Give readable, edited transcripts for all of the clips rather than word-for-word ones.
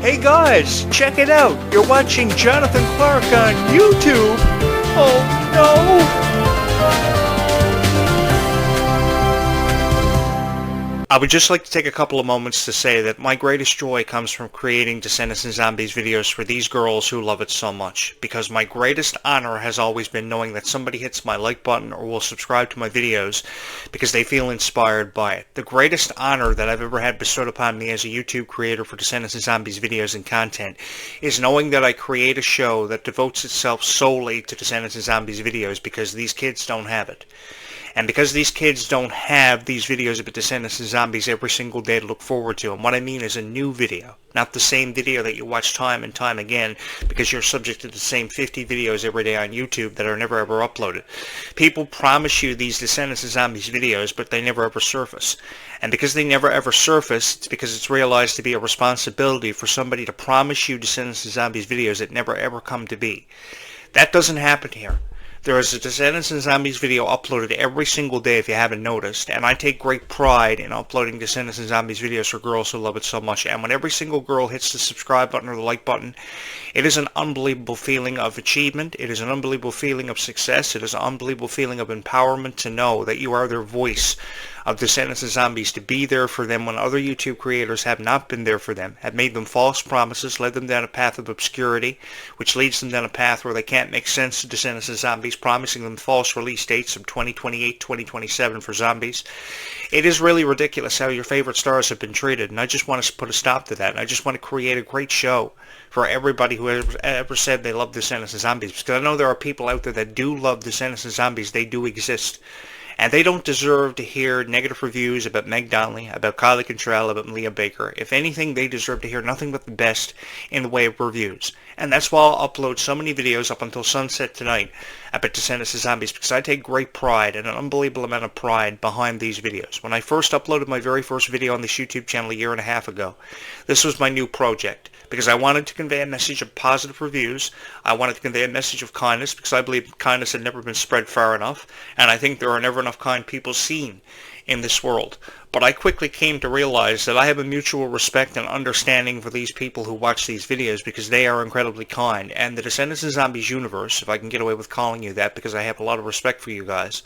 Hey guys, check it out. You're watching Jonathan Clarke on YouTube. Oh no! I would just like to take a couple of moments to say that my greatest joy comes from creating Descendants and Zombies videos for these girls who love it so much, because my greatest honor has always been knowing that somebody hits my like button or will subscribe to my videos because they feel inspired by it. The greatest honor that I've ever had bestowed upon me as a YouTube creator for Descendants and Zombies videos and content is knowing that I create a show that devotes itself solely to Descendants and Zombies videos because these kids don't have it. And because these kids don't have these videos about Descendants and Zombies every single day to look forward to, and what I mean is a new video, not the same video that you watch time and time again because you're subject to the same 50 videos every day on YouTube that are never ever uploaded. People promise you these Descendants and Zombies videos, but they never ever surface. And because they never ever surface, it's because it's realized to be a responsibility for somebody to promise you Descendants and Zombies videos that never ever come to be. That doesn't happen here. There is a Descendants and Zombies video uploaded every single day if you haven't noticed, and I take great pride in uploading Descendants and Zombies videos for girls who love it so much. And when every single girl hits the subscribe button or the like button, it is an unbelievable feeling of achievement. It is an unbelievable feeling of success. It is an unbelievable feeling of empowerment to know that you are their voice of Descendants and Zombies, to be there for them when other YouTube creators have not been there for them, have made them false promises, led them down a path of obscurity, which leads them down a path where they can't make sense to Descendants and Zombies, promising them false release dates of 2028, 2027 for Zombies. It is really ridiculous how your favorite stars have been treated, and I just want to put a stop to that, and I just want to create a great show for everybody who ever said they love Descendants and Zombies, because I know there are people out there that do love Descendants and Zombies. They do exist. And they don't deserve to hear negative reviews about Meg Donnelly, about Kylie Contrell, about Leah Baker. If anything, they deserve to hear nothing but the best in the way of reviews. And that's why I'll upload so many videos up until sunset tonight about Descendants and Zombies, because I take great pride and an unbelievable amount of pride behind these videos. When I first uploaded my very first video on this YouTube channel a year and a half ago, this was my new project, because I wanted to convey a message of positive reviews. I wanted to convey a message of kindness, because I believe kindness had never been spread far enough, and I think there are never enough kind people seen in this world. But I quickly came to realize that I have a mutual respect and understanding for these people who watch these videos, because they are incredibly kind. And the Descendants and Zombies universe, if I can get away with calling you that, because I have a lot of respect for you guys,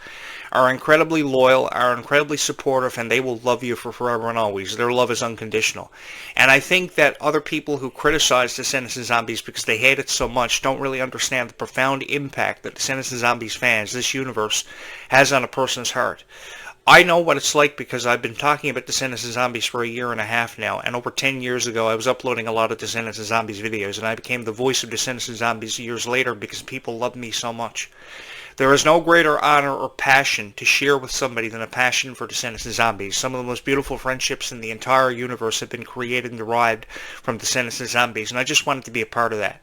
are incredibly loyal, are incredibly supportive, and they will love you for forever and always. Their love is unconditional. And I think that other people who criticize Descendants and Zombies because they hate it so much don't really understand the profound impact that Descendants and Zombies fans, this universe, has on a person's heart. I know what it's like because I've been talking about Descendants and Zombies for a year and a half now, and over 10 years ago I was uploading a lot of Descendants and Zombies videos, and I became the voice of Descendants and Zombies years later because people loved me so much. There is no greater honor or passion to share with somebody than a passion for Descendants and Zombies. Some of the most beautiful friendships in the entire universe have been created and derived from Descendants and Zombies, and I just wanted to be a part of that.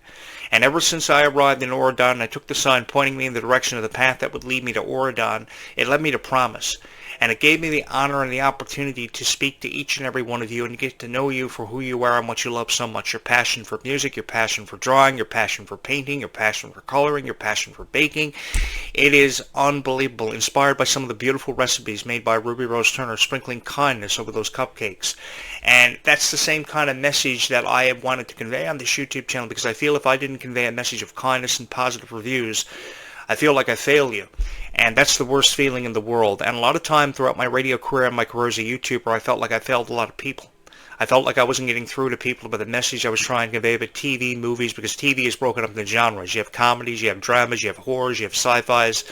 And ever since I arrived in Oregon and I took the sign pointing me in the direction of the path that would lead me to Oregon, it led me to promise. And it gave me the honor and the opportunity to speak to each and every one of you and get to know you for who you are and what you love so much. Your passion for music, your passion for drawing, your passion for painting, your passion for coloring, your passion for baking. It is unbelievable, inspired by some of the beautiful recipes made by Ruby Rose Turner, sprinkling kindness over those cupcakes. And that's the same kind of message that I have wanted to convey on this YouTube channel, because I feel if I didn't convey a message of kindness and positive reviews, I feel like I failed you. And that's the worst feeling in the world. And a lot of time throughout my radio career and my career as a YouTuber, I felt like I failed a lot of people. I felt like I wasn't getting through to people about the message I was trying to convey about TV, movies, because TV is broken up into genres. You have comedies, you have dramas, you have horrors, you have sci-fis.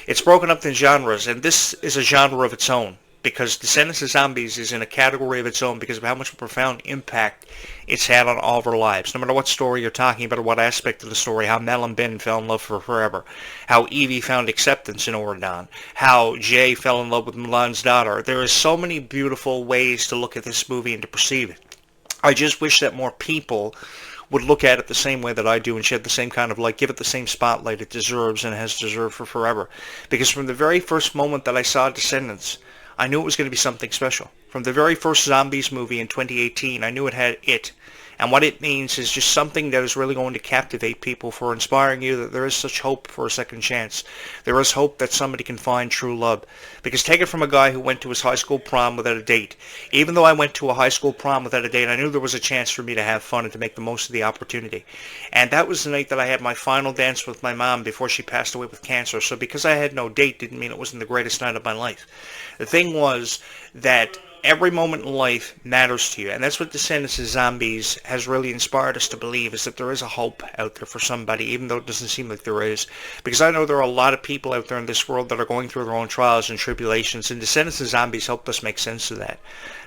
It's broken up into genres, and this is a genre of its own, because Descendants of Zombies is in a category of its own because of how much profound impact it's had on all of our lives. No matter what story you're talking about or what aspect of the story, how Mel and Ben fell in love for forever, how Evie found acceptance in Oregon, how Jay fell in love with Milan's daughter. There are so many beautiful ways to look at this movie and to perceive it. I just wish that more people would look at it the same way that I do and shed the same kind of light, give it the same spotlight it deserves and has deserved for forever. Because from the very first moment that I saw Descendants, I knew it was going to be something special. From the very first Zombies movie in 2018, I knew it had it. And what it means is just something that is really going to captivate people, for inspiring you that there is such hope for a second chance. There is hope that somebody can find true love. Because take it from a guy who went to his high school prom without a date. Even though I went to a high school prom without a date, I knew there was a chance for me to have fun and to make the most of the opportunity. And that was the night that I had my final dance with my mom before she passed away with cancer. So because I had no date didn't mean it wasn't the greatest night of my life. The thing was that every moment in life matters to you, and that's what Descendants of Zombies has really inspired us to believe, is that there is a hope out there for somebody, even though it doesn't seem like there is. Because I know there are a lot of people out there in this world that are going through their own trials and tribulations, and Descendants of Zombies helped us make sense of that.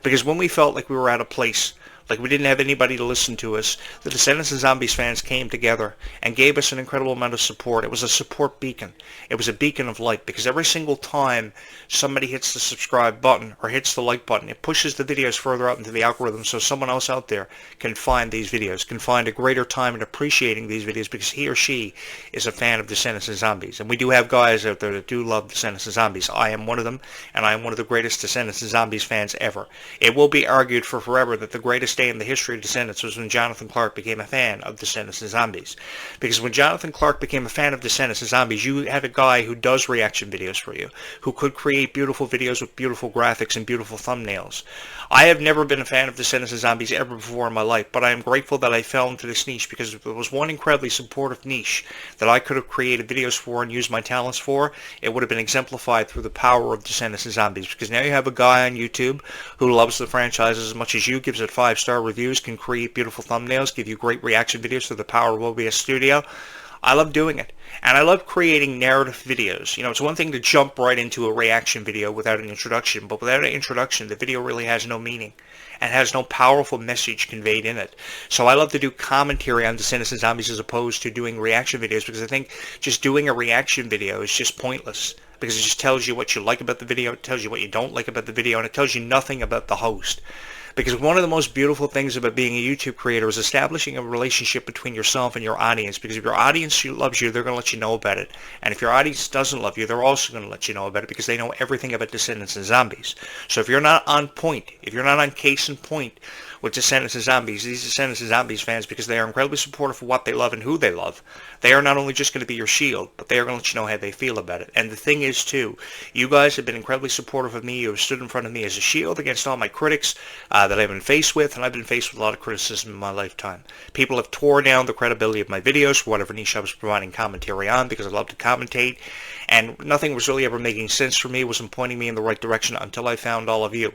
Because when we felt like we were out of place, like we didn't have anybody to listen to us, the Descendants of Zombies fans came together and gave us an incredible amount of support. It was a support beacon. It was a beacon of light, because every single time somebody hits the subscribe button or hits the like button, it pushes the videos further out into the algorithm so someone else out there can find these videos, can find a greater time in appreciating these videos because he or she is a fan of Descendants of Zombies. And we do have guys out there that do love Descendants of Zombies. I am one of them, and I am one of the greatest Descendants of Zombies fans ever. It will be argued for forever that the greatest day in the history of Descendants was when Jonathan Clarke became a fan of Descendants of Zombies. Because when Jonathan Clarke became a fan of Descendants of Zombies, you had a guy who does reaction videos for you, who could create beautiful videos with beautiful graphics and beautiful thumbnails. I have never been a fan of Descendants of Zombies ever before in my life, but I am grateful that I fell into this niche, because if there was one incredibly supportive niche that I could have created videos for and used my talents for, it would have been exemplified through the power of Descendants of Zombies. Because now you have a guy on YouTube who loves the franchise as much as you, gives it 5-star reviews, can create beautiful thumbnails, give you great reaction videos through the power of OBS Studio. I love doing it. And I love creating narrative videos. You know, it's one thing to jump right into a reaction video without an introduction, but without an introduction, the video really has no meaning and has no powerful message conveyed in it. So I love to do commentary on Descendants of Zombies as opposed to doing reaction videos, because I think just doing a reaction video is just pointless, because it just tells you what you like about the video, it tells you what you don't like about the video, and it tells you nothing about the host. Because one of the most beautiful things about being a YouTube creator is establishing a relationship between yourself and your audience. Because if your audience loves you, they're going to let you know about it. And if your audience doesn't love you, they're also going to let you know about it, because they know everything about Descendants of Zombies. So if you're not on point, if you're not on case in point with Descendants of Zombies, these Descendants of Zombies fans, because they are incredibly supportive of what they love and who they love, they are not only just going to be your shield, but they are going to let you know how they feel about it. And the thing is, too, you guys have been incredibly supportive of me. You have stood in front of me as a shield against all my critics that I've been faced with, and I've been faced with a lot of criticism in my lifetime. People have torn down the credibility of my videos for whatever niche I was providing commentary on, because I love to commentate, and nothing was really ever making sense for me, wasn't pointing me in the right direction until I found all of you.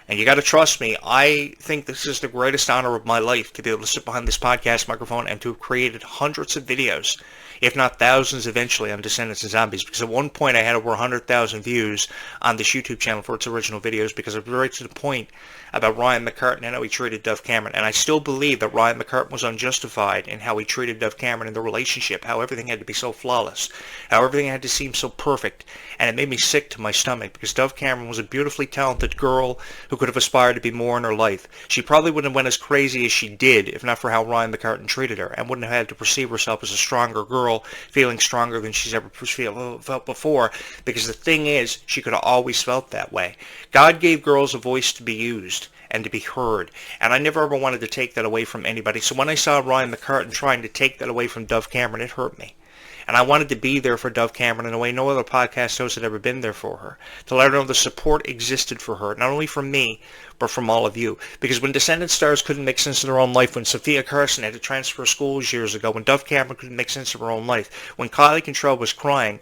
And you got to trust me, I think this is the greatest honor of my life, to be able to sit behind this podcast microphone and to have created hundreds of videos, if not thousands eventually, on Descendants of Zombies. Because at one point I had over 100,000 views on this YouTube channel for its original videos, because I was right to the point about Ryan McCartan and how he treated Dove Cameron. And I still believe that Ryan McCartan was unjustified in how he treated Dove Cameron in the relationship, how everything had to be so flawless, how everything had to seem so perfect. And it made me sick to my stomach, because Dove Cameron was a beautifully talented girl who could have aspired to be more in her life. She probably wouldn't have went as crazy as she did if not for how Ryan McCartan treated her, and wouldn't have had to perceive herself as a stronger girl, feeling stronger than she's ever felt before, because the thing is, she could have always felt that way. God gave girls a voice to be used and to be heard, and I never ever wanted to take that away from anybody. So when I saw Ryan McCartan trying to take that away from Dove Cameron, it hurt me. And I wanted to be there for Dove Cameron in a way no other podcast host had ever been there for her, to let her know the support existed for her, not only from me, but from all of you. Because when Descendant stars couldn't make sense of their own life, when Sophia Carson had to transfer schools years ago, when Dove Cameron couldn't make sense of her own life, when Kylie Control was crying,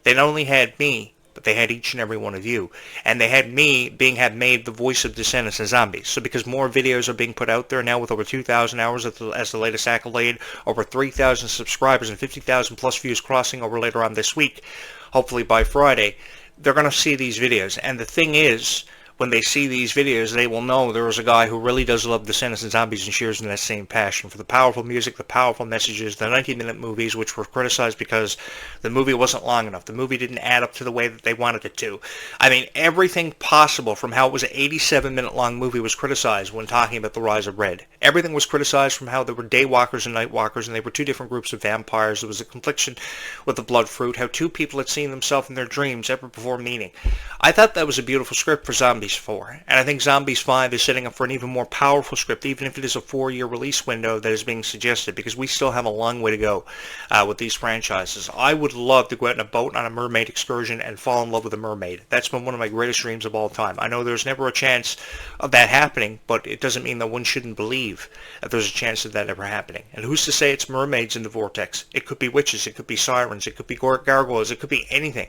they not only had me, but they had each and every one of you. And they had me had made the voice of Descendants of Zombies. So because more videos are being put out there now, with over 2,000 hours as the latest accolade, over 3,000 subscribers and 50,000 plus views crossing over later on this week, hopefully by Friday, they're going to see these videos. And the thing is, when they see these videos, they will know there is a guy who really does love Descendants of Zombies and shares in that same passion for the powerful music, the powerful messages, the 90-minute movies, which were criticized because the movie wasn't long enough. The movie didn't add up to the way that they wanted it to. I mean, everything possible from how it was an 87-minute long movie was criticized when talking about The Rise of Red. Everything was criticized, from how there were daywalkers and nightwalkers, and they were two different groups of vampires. There was a confliction with the blood fruit, how two people had seen themselves in their dreams ever before meeting. I thought that was a beautiful script for zombies. Zombies 4. And I think Zombies 5 is setting up for an even more powerful script, even if it is a 4-year release window that is being suggested, because we still have a long way to go with these franchises. I would love to go out in a boat on a mermaid excursion and fall in love with a mermaid. That's been one of my greatest dreams of all time. I know there's never a chance of that happening, but it doesn't mean that one shouldn't believe that there's a chance of that ever happening. And who's to say it's mermaids in the vortex? It could be witches, it could be sirens, it could be gargoyles, it could be anything.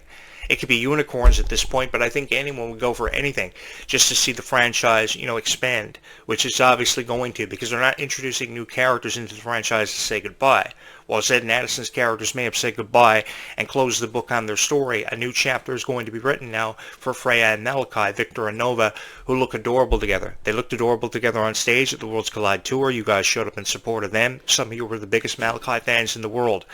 It could be unicorns at this point, but I think anyone would go for anything just to see the franchise, expand, which it's obviously going to, because they're not introducing new characters into the franchise to say goodbye. While Zed and Addison's characters may have said goodbye and closed the book on their story, a new chapter is going to be written now for Freya and Malachi, Victor and Nova, who look adorable together. They looked adorable together on stage at the Worlds Collide Tour. You guys showed up in support of them. Some of you were the biggest Malachi fans in the world.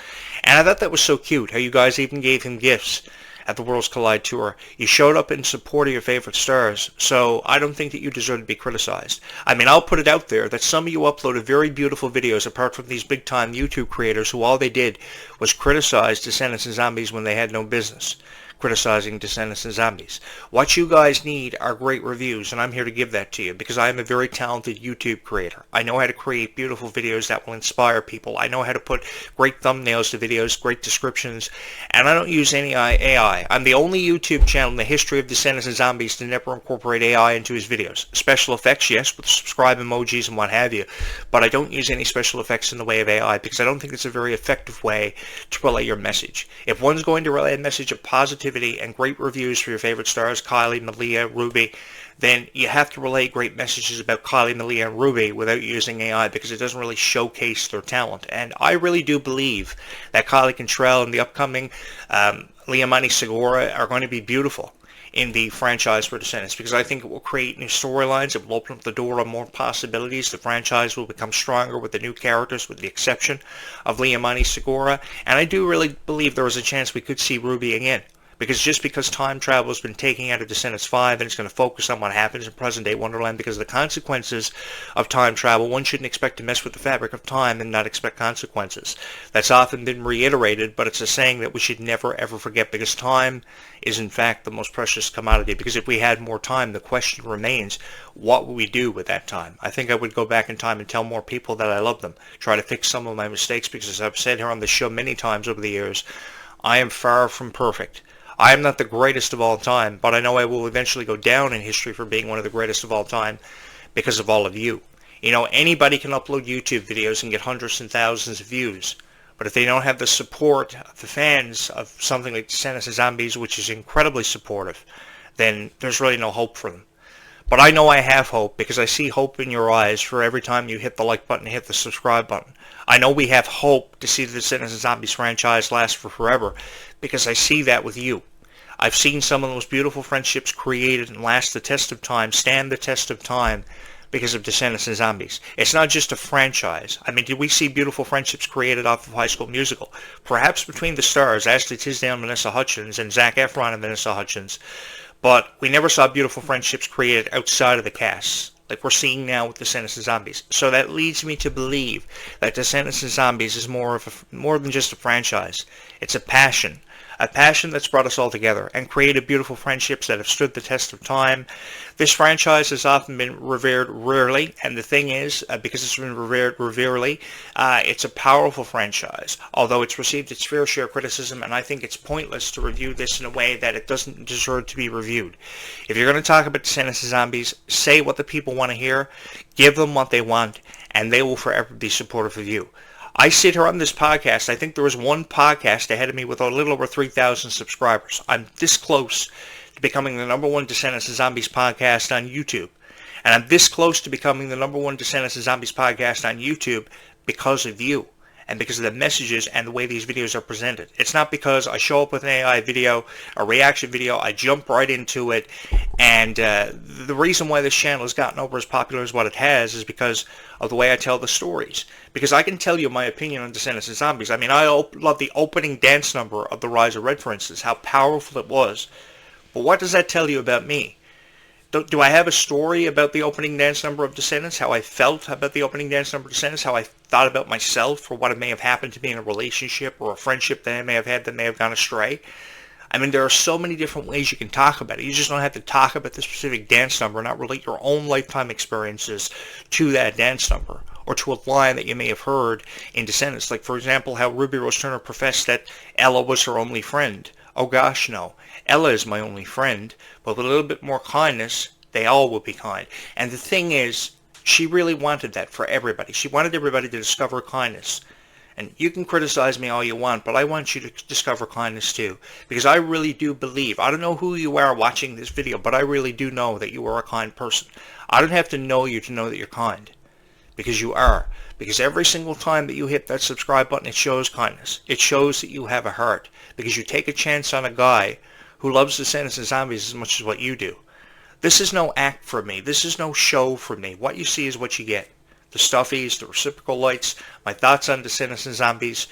And I thought that was so cute, how you guys even gave him gifts at the Worlds Collide Tour. You showed up in support of your favorite stars, so I don't think that you deserve to be criticized. I mean, I'll put it out there that some of you uploaded very beautiful videos apart from these big-time YouTube creators who all they did was criticize Descendants and Zombies when they had no business criticizing Descendants and Zombies. What you guys need are great reviews, and I'm here to give that to you because I am a very talented YouTube creator. I know how to create beautiful videos that will inspire people. I know how to put great thumbnails to videos, great descriptions, and I don't use any AI. I'm the only YouTube channel in the history of Descendants and Zombies to never incorporate AI into his videos. Special effects, yes, with subscribe emojis and what have you, but I don't use any special effects in the way of AI because I don't think it's a very effective way to relay your message. If one's going to relay a message of positivity and great reviews for your favorite stars, Kylie, Malia, Ruby, then you have to relay great messages about Kylie, Malia, and Ruby without using AI because it doesn't really showcase their talent. And I really do believe that Kylie Cantrell and the upcoming Liamani Segura are going to be beautiful in the franchise for Descendants because I think it will create new storylines. It will open up the door on more possibilities. The franchise will become stronger with the new characters, with the exception of Liamani Segura. And I do really believe there is a chance we could see Ruby again. Because time travel has been taken out of Descendants 5 and it's going to focus on what happens in present-day Wonderland because of the consequences of time travel, one shouldn't expect to mess with the fabric of time and not expect consequences. That's often been reiterated, but it's a saying that we should never ever forget because time is in fact the most precious commodity. Because if we had more time, the question remains, what would we do with that time? I think I would go back in time and tell more people that I love them, try to fix some of my mistakes because as I've said here on the show many times over the years, I am far from perfect. I am not the greatest of all time, but I know I will eventually go down in history for being one of the greatest of all time because of all of you. Anybody can upload YouTube videos and get hundreds and thousands of views, but if they don't have the support of the fans of something like Descendants and Zombies, which is incredibly supportive, then there's really no hope for them. But I know I have hope because I see hope in your eyes for every time you hit the like button and hit the subscribe button. I know we have hope to see the Descendants and Zombies franchise last for forever because I see that with you. I've seen some of the most beautiful friendships created and last the test of time, stand the test of time because of Descendants and Zombies. It's not just a franchise. I mean, did we see beautiful friendships created off of High School Musical? Perhaps between the stars, Ashley Tisdale and Vanessa Hudgens and Zac Efron and Vanessa Hudgens. But we never saw beautiful friendships created outside of the cast, like we're seeing now with Descendants and Zombies. So that leads me to believe that Descendants and Zombies is more than just a franchise. It's a passion that's brought us all together and created beautiful friendships that have stood the test of time. This franchise has often been revered rarely, and the thing is, because it's been revered rarely, it's a powerful franchise, although it's received its fair share of criticism, and I think it's pointless to review this in a way that it doesn't deserve to be reviewed. If you're going to talk about Descendants and Zombies, say what the people want to hear, give them what they want, and they will forever be supportive of you. I sit here on this podcast. I think there was one podcast ahead of me with a little over 3,000 subscribers. I'm this close to becoming the #1 Descendants and Zombies podcast on YouTube. And I'm this close to becoming the #1 Descendants and Zombies podcast on YouTube because of you and because of the messages and the way these videos are presented. It's not because I show up with an AI video, a reaction video, I jump right into it, and the reason why this channel has gotten over as popular as what it has is because of the way I tell the stories. Because I can tell you my opinion on Descendants and Zombies. I mean, I love the opening dance number of The Rise of Red, for instance, how powerful it was. But what does that tell you about me? Do I have a story about the opening dance number of Descendants, how I felt about the opening dance number of Descendants, how I thought about myself or what may have happened to me in a relationship or a friendship that I may have had that may have gone astray? I mean, there are so many different ways you can talk about it. You just don't have to talk about the specific dance number and not relate your own lifetime experiences to that dance number or to a line that you may have heard in Descendants. Like, for example, how Ruby Rose Turner professed that Ella was her only friend. Oh gosh, no. Ella is my only friend, but with a little bit more kindness, they all will be kind. And the thing is, she really wanted that for everybody. She wanted everybody to discover kindness. And you can criticize me all you want, but I want you to discover kindness too. Because I really do believe, I don't know who you are watching this video, but I really do know that you are a kind person. I don't have to know you to know that you're kind. Because you are. Because every single time that you hit that subscribe button, it shows kindness. It shows that you have a heart. Because you take a chance on a guy who loves Descendants and Zombies as much as what you do. This is no act for me. This is no show for me. What you see is what you get. The stuffies, the reciprocal lights, my thoughts on Descendants and Zombies.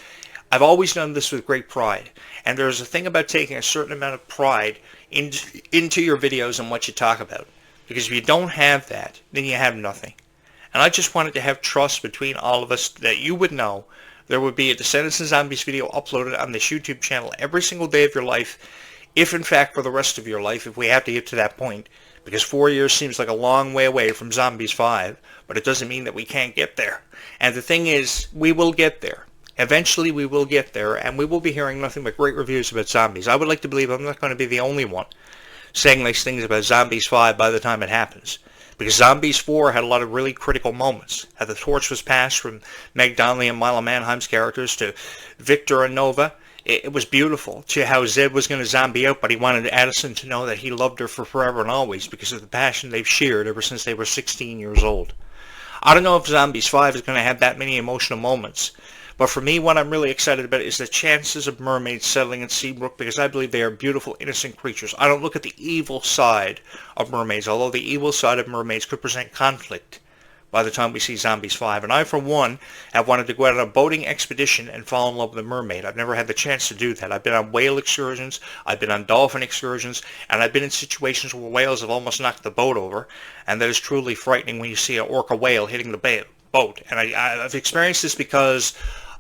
I've always done this with great pride. And there's a thing about taking a certain amount of pride into your videos and what you talk about. Because if you don't have that, then you have nothing. And I just wanted to have trust between all of us that you would know there would be a Descendants and Zombies video uploaded on this YouTube channel every single day of your life, if in fact for the rest of your life, if we have to get to that point. Because 4 years seems like a long way away from Zombies 5, but it doesn't mean that we can't get there. And the thing is, we will get there. Eventually we will get there, and we will be hearing nothing but great reviews about Zombies. I would like to believe I'm not going to be the only one saying nice things about Zombies 5 by the time it happens. Because Zombies 4 had a lot of really critical moments. How the torch was passed from Meg Donnelly and Milo Manheim's characters to Victor and Nova. It was beautiful. To how Zed was going to zombie out, but he wanted Addison to know that he loved her for forever and always because of the passion they've shared ever since they were 16 years old. I don't know if Zombies 5 is going to have that many emotional moments. But for me, what I'm really excited about is the chances of mermaids settling in Seabrook, because I believe they are beautiful, innocent creatures. I don't look at the evil side of mermaids, although the evil side of mermaids could present conflict by the time we see Zombies 5. And I, for one, have wanted to go out on a boating expedition and fall in love with a mermaid. I've never had the chance to do that. I've been on whale excursions, I've been on dolphin excursions, and I've been in situations where whales have almost knocked the boat over, and that is truly frightening when you see an orca whale hitting the boat. And I've experienced this because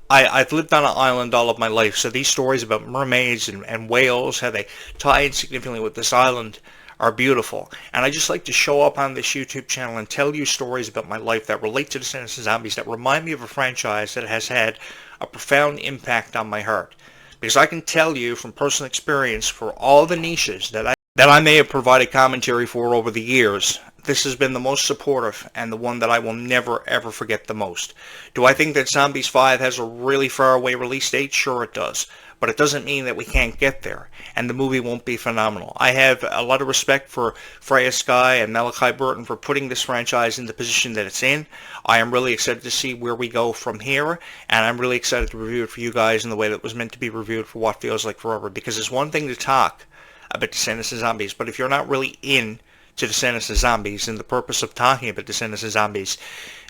I've lived on an island all of my life, so these stories about mermaids and whales, how they tie in significantly with this island, are beautiful. And I just like to show up on this YouTube channel and tell you stories about my life that relate to Descendants and Zombies, that remind me of a franchise that has had a profound impact on my heart. Because I can tell you from personal experience, for all the niches that I may have provided commentary for over the years, this has been the most supportive and the one that I will never ever forget the most. Do I think that Zombies 5 has a really far away release date? Sure it does. But it doesn't mean that we can't get there, and the movie won't be phenomenal. I have a lot of respect for Freya Sky and Malachi Burton for putting this franchise in the position that it's in. I am really excited to see where we go from here, and I'm really excited to review it for you guys in the way that it was meant to be reviewed for what feels like forever, because it's one thing to talk about Descendants and Zombies, but if you're not really in to Descendants and Zombies, then the purpose of talking about Descendants and Zombies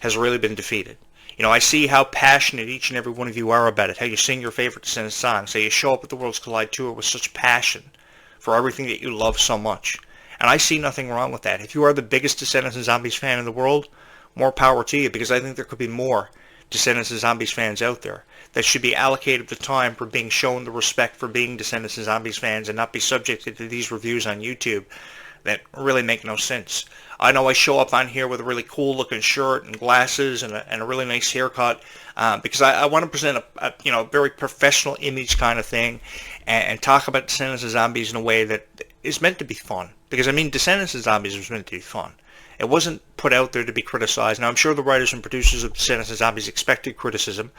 has really been defeated. You know, I see how passionate each and every one of you are about it, how you sing your favorite Descendants songs, how you show up at the Worlds Collide Tour with such passion for everything that you love so much. And I see nothing wrong with that. If you are the biggest Descendants and Zombies fan in the world, more power to you, because I think there could be more Descendants and Zombies fans out there that should be allocated the time for being shown the respect for being Descendants and Zombies fans and not be subjected to these reviews on YouTube that really make no sense. I know I show up on here with a really cool looking shirt and glasses and a really nice haircut because I want to present a very professional image kind of thing and talk about Descendants and Zombies in a way that is meant to be fun. Because I mean, Descendants and Zombies was meant to be fun. It wasn't put out there to be criticized. Now I'm sure the writers and producers of Descendants and Zombies expected criticism,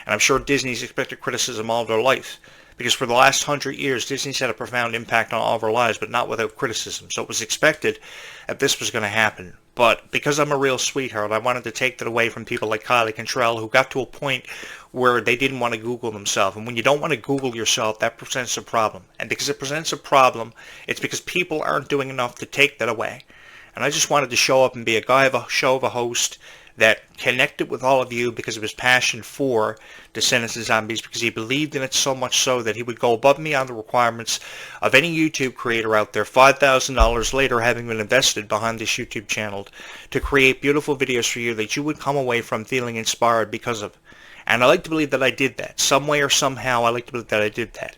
and I'm sure Disney's expected criticism all their life. Because for the last 100 years, Disney's had a profound impact on all of our lives, but not without criticism. So it was expected that this was going to happen. But because I'm a real sweetheart, I wanted to take that away from people like Kylie Cantrell, who got to a point where they didn't want to Google themselves. And when you don't want to Google yourself, that presents a problem. And because it presents a problem, it's because people aren't doing enough to take that away. And I just wanted to show up and be a guy of a show of a host that connected with all of you because of his passion for Descendants and Zombies, because he believed in it so much so that he would go above and beyond the requirements of any YouTube creator out there, $5,000 later having been invested behind this YouTube channel, to create beautiful videos for you that you would come away from feeling inspired because of. And I like to believe that I did that. Some way or somehow, I like to believe that I did that.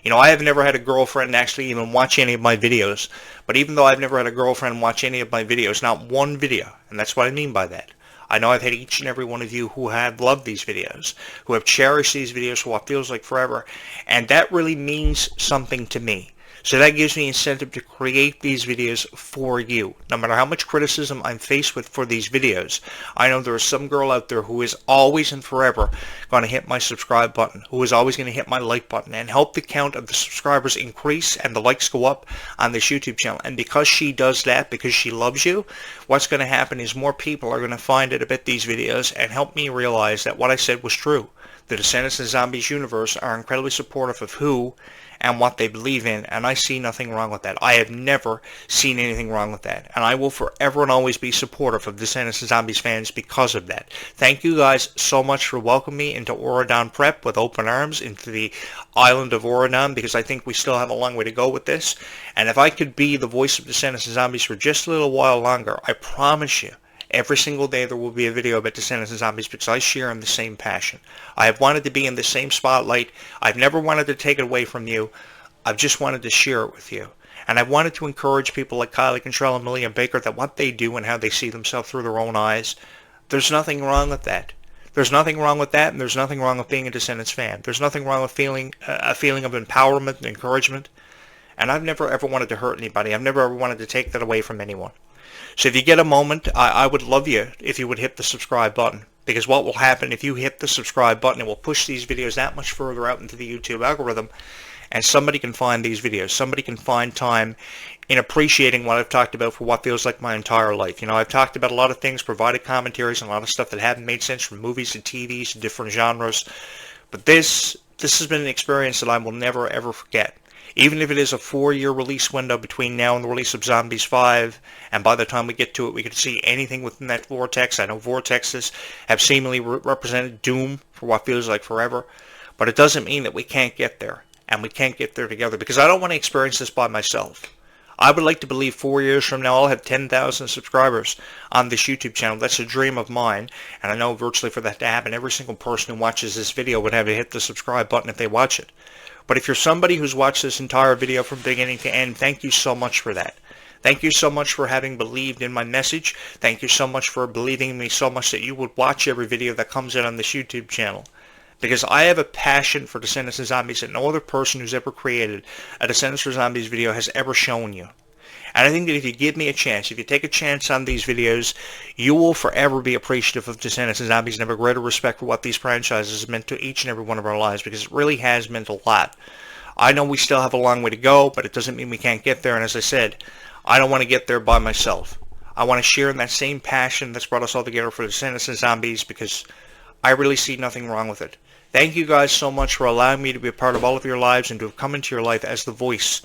You know, I have never had a girlfriend actually even watch any of my videos. But even though I've never had a girlfriend watch any of my videos, not one video, and that's what I mean by that. I know I've had each and every one of you who have loved these videos, who have cherished these videos for what feels like forever, and that really means something to me. So that gives me incentive to create these videos for you. No matter how much criticism I'm faced with for these videos, I know there is some girl out there who is always and forever going to hit my subscribe button, who is always going to hit my like button and help the count of the subscribers increase and the likes go up on this YouTube channel. And because she does that, because she loves you, what's going to happen is more people are going to find it about these videos and help me realize that what I said was true. The Descendants and Zombies universe are incredibly supportive of who and what they believe in, and I see nothing wrong with that. I have never seen anything wrong with that, and I will forever and always be supportive of Descendants and Zombies fans because of that. Thank you guys so much for welcoming me into Auradon Prep with open arms, into the island of Auradon, because I think we still have a long way to go with this, and if I could be the voice of Descendants and Zombies for just a little while longer, I promise you, every single day there will be a video about Descendants and Zombies because I share in the same passion. I have wanted to be in the same spotlight. I've never wanted to take it away from you. I've just wanted to share it with you. And I wanted to encourage people like Kylie Contrell and Malia Baker that what they do and how they see themselves through their own eyes, there's nothing wrong with that. There's nothing wrong with that, and there's nothing wrong with being a Descendants fan. There's nothing wrong with feeling a feeling of empowerment and encouragement. And I've never ever wanted to hurt anybody. I've never ever wanted to take that away from anyone. So if you get a moment, I would love you if you would hit the subscribe button. Because what will happen if you hit the subscribe button, it will push these videos that much further out into the YouTube algorithm. And somebody can find these videos. Somebody can find time in appreciating what I've talked about for what feels like my entire life. You know, I've talked about a lot of things, provided commentaries on a lot of stuff that haven't made sense, from movies to TVs to different genres. But this has been an experience that I will never ever forget. Even if it is a 4-year release window between now and the release of Zombies 5, and by the time we get to it, we can see anything within that vortex. I know vortexes have seemingly represented doom for what feels like forever, but it doesn't mean that we can't get there, and we can't get there together, because I don't want to experience this by myself. I would like to believe 4 years from now I'll have 10,000 subscribers on this YouTube channel. That's a dream of mine, and I know virtually for that to happen, every single person who watches this video would have to hit the subscribe button if they watch it. But if you're somebody who's watched this entire video from beginning to end, thank you so much for that. Thank you so much for having believed in my message. Thank you so much for believing in me so much that you would watch every video that comes in on this YouTube channel. Because I have a passion for Descendants and Zombies that no other person who's ever created a Descendants or Zombies video has ever shown you. And I think that if you give me a chance, if you take a chance on these videos, you will forever be appreciative of Descendants and Zombies and have a greater respect for what these franchises have meant to each and every one of our lives, because it really has meant a lot. I know we still have a long way to go, but it doesn't mean we can't get there. And as I said, I don't want to get there by myself. I want to share in that same passion that's brought us all together for Descendants and Zombies, because I really see nothing wrong with it. Thank you guys so much for allowing me to be a part of all of your lives and to have come into your life as the voice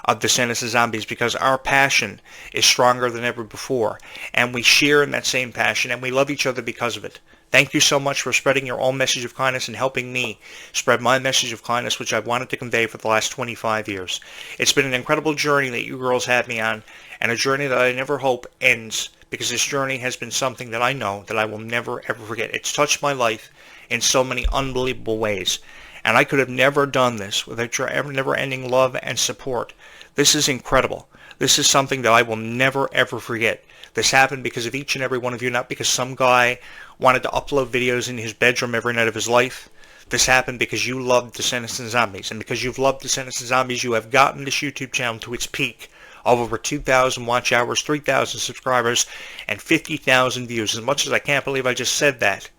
of Descendants and Zombies, because our passion is stronger than ever before, and we share in that same passion, and we love each other because of it. Thank you so much for spreading your own message of kindness and helping me spread my message of kindness, which I've wanted to convey for the last 25 years. It's been an incredible journey that you girls have me on, and a journey that I never hope ends, because this journey has been something that I know that I will never ever forget. It's touched my life in so many unbelievable ways, and I could have never done this without your never-ending love and support. This is incredible. This is something that I will never ever forget. This happened because of each and every one of you, not because some guy wanted to upload videos in his bedroom every night of his life. This happened because you loved Descendants and Zombies, and because you've loved Descendants and Zombies, you have gotten this YouTube channel to its peak of over 2,000 watch hours, 3,000 subscribers, and 50,000 views. As much as I can't believe I just said that,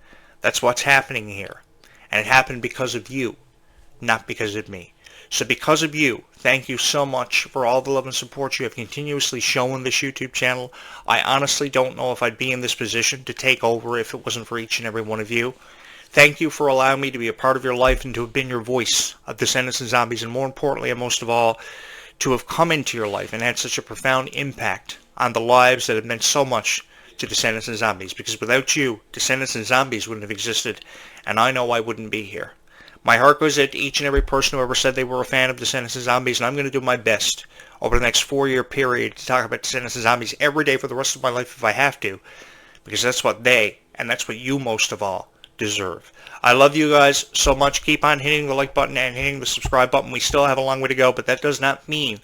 that's what's happening here. And it happened because of you, not because of me. So because of you, thank you so much for all the love and support you have continuously shown this YouTube channel. I honestly don't know if I'd be in this position to take over if it wasn't for each and every one of you. Thank you for allowing me to be a part of your life and to have been your voice of Descendants and Zombies, and more importantly and most of all, to have come into your life and had such a profound impact on the lives that have meant so much to Descendants and Zombies. Because without you, Descendants and Zombies wouldn't have existed, and I know I wouldn't be here. My heart goes out to each and every person who ever said they were a fan of Descendants and Zombies, and I'm going to do my best over the next 4-year period to talk about Descendants and Zombies every day for the rest of my life if I have to, because that's what they, and that's what you most of all, deserve. I love you guys so much. Keep on hitting the like button and hitting the subscribe button. We still have a long way to go, but that does not mean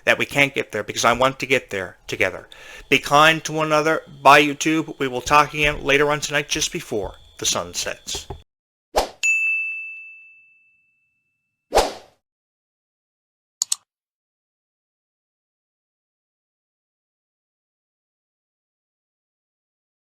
that we can't get there, because I want to get there together. Be kind to one another. Bye, YouTube. We will talk again later on tonight, just before the sun sets.